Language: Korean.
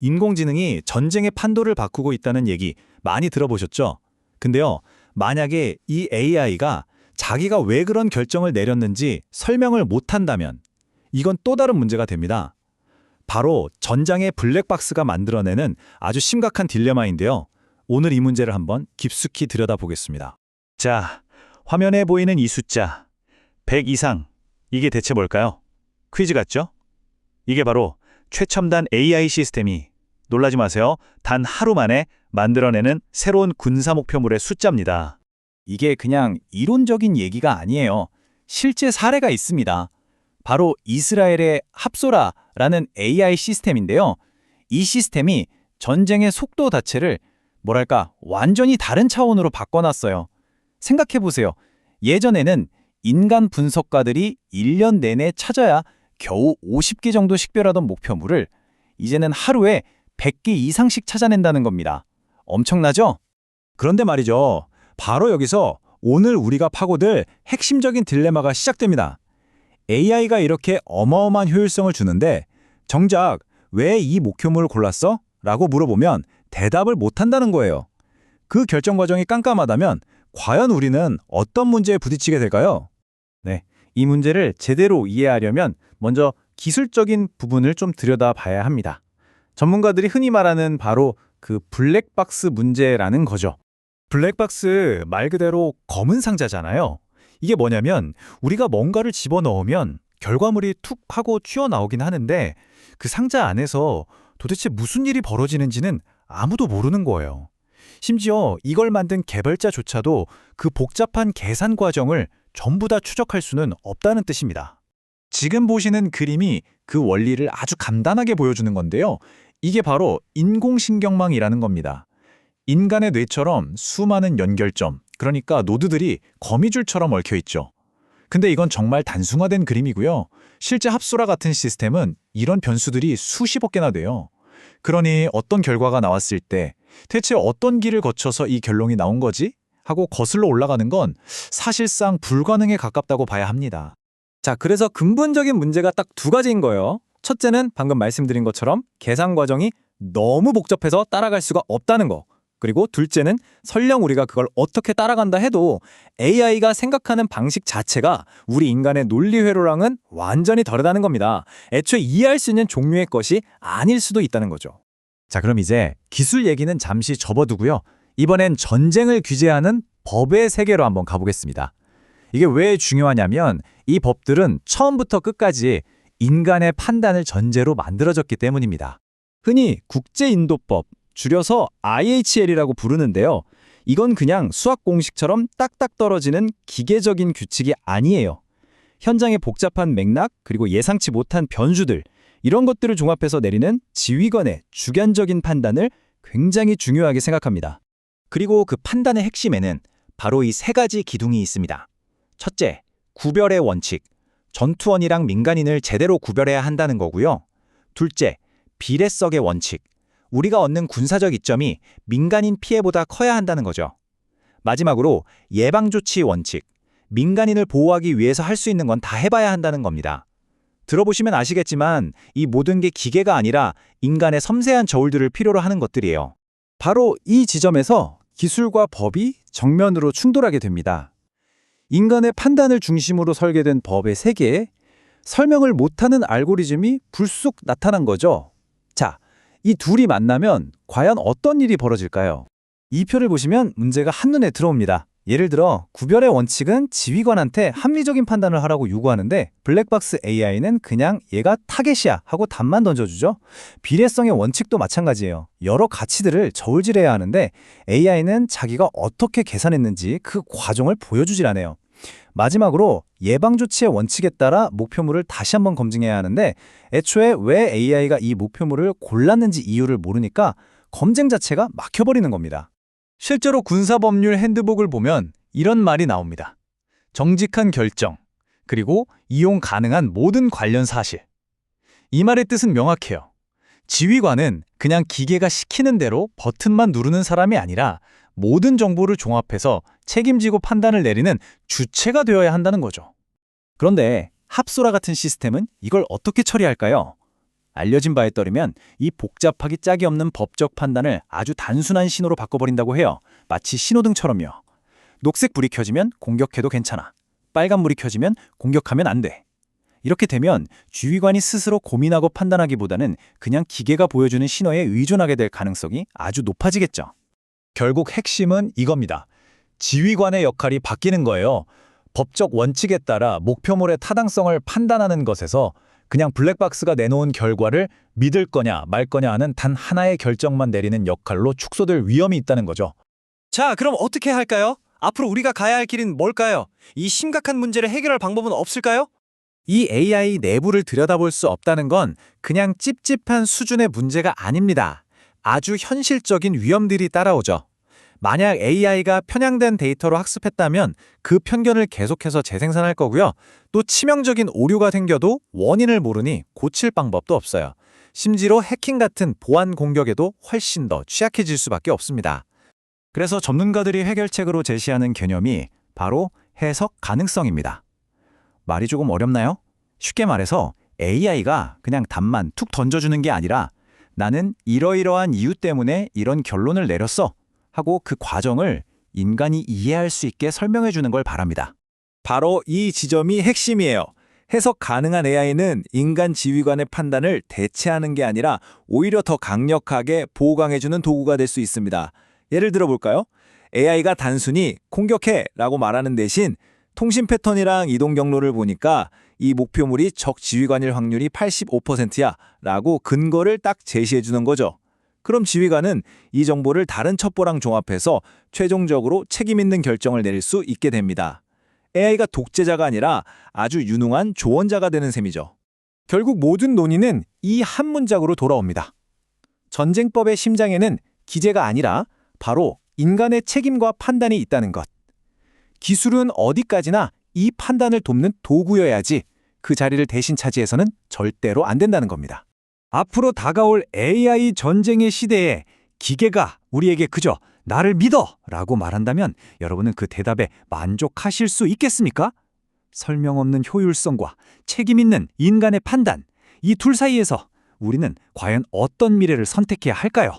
인공지능이 전쟁의 판도를 바꾸고 있다는 얘기 많이 들어보셨죠? 근데요, 만약에 이 AI가 자기가 왜 그런 결정을 내렸는지 설명을 못한다면 이건 또 다른 문제가 됩니다. 바로 전장의 블랙박스가 만들어내는 아주 심각한 딜레마인데요. 오늘 이 문제를 한번 깊숙이 들여다보겠습니다. 자, 화면에 보이는 이 숫자 100 이상, 이게 대체 뭘까요? 퀴즈 같죠? 이게 바로 최첨단 AI 시스템이, 놀라지 마세요, 단 하루 만에 만들어내는 새로운 군사 목표물의 숫자입니다. 이게 그냥 이론적인 얘기가 아니에요. 실제 사례가 있습니다. 바로 이스라엘의 합소라라는 AI 시스템인데요. 이 시스템이 전쟁의 속도 자체를 완전히 다른 차원으로 바꿔놨어요. 생각해보세요. 예전에는 인간 분석가들이 1년 내내 찾아야 겨우 50개 정도 식별하던 목표물을 이제는 하루에 100개 이상씩 찾아낸다는 겁니다. 엄청나죠? 그런데 말이죠. 바로 여기서 오늘 우리가 파고들 핵심적인 딜레마가 시작됩니다. AI가 이렇게 어마어마한 효율성을 주는데 정작 왜 이 목표물을 골랐어? 라고 물어보면 대답을 못한다는 거예요. 그 결정 과정이 깜깜하다면 과연 우리는 어떤 문제에 부딪히게 될까요? 네, 이 문제를 제대로 이해하려면 먼저 기술적인 부분을 좀 들여다봐야 합니다. 전문가들이 흔히 말하는 바로 그 블랙박스 문제라는 거죠. 블랙박스 말 그대로 검은 상자잖아요. 이게 뭐냐면 우리가 뭔가를 집어넣으면 결과물이 툭 하고 튀어나오긴 하는데 그 상자 안에서 도대체 무슨 일이 벌어지는지는 아무도 모르는 거예요. 심지어 이걸 만든 개발자조차도 그 복잡한 계산 과정을 전부 다 추적할 수는 없다는 뜻입니다. 지금 보시는 그림이 그 원리를 아주 간단하게 보여주는 건데요. 이게 바로 인공신경망이라는 겁니다. 인간의 뇌처럼 수많은 연결점, 그러니까 노드들이 거미줄처럼 얽혀 있죠. 근데 이건 정말 단순화된 그림이고요. 실제 합소라 같은 시스템은 이런 변수들이 수십억 개나 돼요. 그러니 어떤 결과가 나왔을 때 대체 어떤 길을 거쳐서 이 결론이 나온 거지? 하고 거슬러 올라가는 건 사실상 불가능에 가깝다고 봐야 합니다. 자, 그래서 근본적인 문제가 딱 두 가지인 거예요. 첫째는 방금 말씀드린 것처럼 계산 과정이 너무 복잡해서 따라갈 수가 없다는 거. 그리고 둘째는 설령 우리가 그걸 어떻게 따라간다 해도 AI가 생각하는 방식 자체가 우리 인간의 논리 회로랑은 완전히 다르다는 겁니다. 애초에 이해할 수 있는 종류의 것이 아닐 수도 있다는 거죠. 자, 그럼 이제 기술 얘기는 잠시 접어두고요. 이번엔 전쟁을 규제하는 법의 세계로 한번 가보겠습니다. 이게 왜 중요하냐면 이 법들은 처음부터 끝까지 인간의 판단을 전제로 만들어졌기 때문입니다. 흔히 국제인도법, 줄여서 IHL이라고 부르는데요. 이건 그냥 수학 공식처럼 딱딱 떨어지는 기계적인 규칙이 아니에요. 현장의 복잡한 맥락, 그리고 예상치 못한 변수들, 이런 것들을 종합해서 내리는 지휘관의 주관적인 판단을 굉장히 중요하게 생각합니다. 그리고 그 판단의 핵심에는 바로 이 세 가지 기둥이 있습니다. 첫째, 구별의 원칙. 전투원이랑 민간인을 제대로 구별해야 한다는 거고요. 둘째, 비례성의 원칙. 우리가 얻는 군사적 이점이 민간인 피해보다 커야 한다는 거죠. 마지막으로 예방조치 원칙. 민간인을 보호하기 위해서 할 수 있는 건 다 해봐야 한다는 겁니다. 들어보시면 아시겠지만 이 모든 게 기계가 아니라 인간의 섬세한 저울들을 필요로 하는 것들이에요. 바로 이 지점에서 기술과 법이 정면으로 충돌하게 됩니다. 인간의 판단을 중심으로 설계된 법의 세계에 설명을 못하는 알고리즘이 불쑥 나타난 거죠. 자, 이 둘이 만나면 과연 어떤 일이 벌어질까요? 이 표를 보시면 문제가 한눈에 들어옵니다. 예를 들어 구별의 원칙은 지휘관한테 합리적인 판단을 하라고 요구하는데 블랙박스 AI는 그냥 얘가 타겟이야 하고 답만 던져주죠. 비례성의 원칙도 마찬가지예요. 여러 가치들을 저울질해야 하는데 AI는 자기가 어떻게 계산했는지 그 과정을 보여주질 않아요. 마지막으로 예방조치의 원칙에 따라 목표물을 다시 한번 검증해야 하는데 애초에 왜 AI가 이 목표물을 골랐는지 이유를 모르니까 검증 자체가 막혀버리는 겁니다. 실제로 군사법률 핸드북을 보면 이런 말이 나옵니다. 정직한 결정, 그리고 이용 가능한 모든 관련 사실. 이 말의 뜻은 명확해요. 지휘관은 그냥 기계가 시키는 대로 버튼만 누르는 사람이 아니라 모든 정보를 종합해서 책임지고 판단을 내리는 주체가 되어야 한다는 거죠. 그런데 합소라 같은 시스템은 이걸 어떻게 처리할까요? 알려진 바에 따르면 이 복잡하기 짝이 없는 법적 판단을 아주 단순한 신호로 바꿔버린다고 해요. 마치 신호등처럼요. 녹색 불이 켜지면 공격해도 괜찮아. 빨간 불이 켜지면 공격하면 안 돼. 이렇게 되면 지휘관이 스스로 고민하고 판단하기보다는 그냥 기계가 보여주는 신호에 의존하게 될 가능성이 아주 높아지겠죠. 결국 핵심은 이겁니다. 지휘관의 역할이 바뀌는 거예요. 법적 원칙에 따라 목표물의 타당성을 판단하는 것에서 그냥 블랙박스가 내놓은 결과를 믿을 거냐 말 거냐 하는 단 하나의 결정만 내리는 역할로 축소될 위험이 있다는 거죠. 자, 그럼 어떻게 할까요? 앞으로 우리가 가야 할 길은 뭘까요? 이 심각한 문제를 해결할 방법은 없을까요? 이 AI 내부를 들여다볼 수 없다는 건 그냥 찝찝한 수준의 문제가 아닙니다. 아주 현실적인 위험들이 따라오죠. 만약 AI가 편향된 데이터로 학습했다면 그 편견을 계속해서 재생산할 거고요. 또 치명적인 오류가 생겨도 원인을 모르니 고칠 방법도 없어요. 심지어 해킹 같은 보안 공격에도 훨씬 더 취약해질 수밖에 없습니다. 그래서 전문가들이 해결책으로 제시하는 개념이 바로 해석 가능성입니다. 말이 조금 어렵나요? 쉽게 말해서 AI가 그냥 답만 툭 던져주는 게 아니라 나는 이러이러한 이유 때문에 이런 결론을 내렸어 하고 그 과정을 인간이 이해할 수 있게 설명해 주는 걸 바랍니다. 바로 이 지점이 핵심이에요. 해석 가능한 AI는 인간 지휘관의 판단을 대체하는 게 아니라 오히려 더 강력하게 보강해주는 도구가 될 수 있습니다. 예를 들어 볼까요? AI가 단순히 공격해 라고 말하는 대신 통신 패턴이랑 이동 경로를 보니까 이 목표물이 적 지휘관일 확률이 85%야 라고 근거를 딱 제시해 주는 거죠. 그럼 지휘관은 이 정보를 다른 첩보랑 종합해서 최종적으로 책임 있는 결정을 내릴 수 있게 됩니다. AI가 독재자가 아니라 아주 유능한 조언자가 되는 셈이죠. 결국 모든 논의는 이 한 문장으로 돌아옵니다. 전쟁법의 심장에는 기재가 아니라 바로 인간의 책임과 판단이 있다는 것. 기술은 어디까지나 이 판단을 돕는 도구여야지 그 자리를 대신 차지해서는 절대로 안 된다는 겁니다. 앞으로 다가올 AI 전쟁의 시대에 기계가 우리에게 그저 나를 믿어 라고 말한다면 여러분은 그 대답에 만족하실 수 있겠습니까? 설명 없는 효율성과 책임 있는 인간의 판단, 이 둘 사이에서 우리는 과연 어떤 미래를 선택해야 할까요?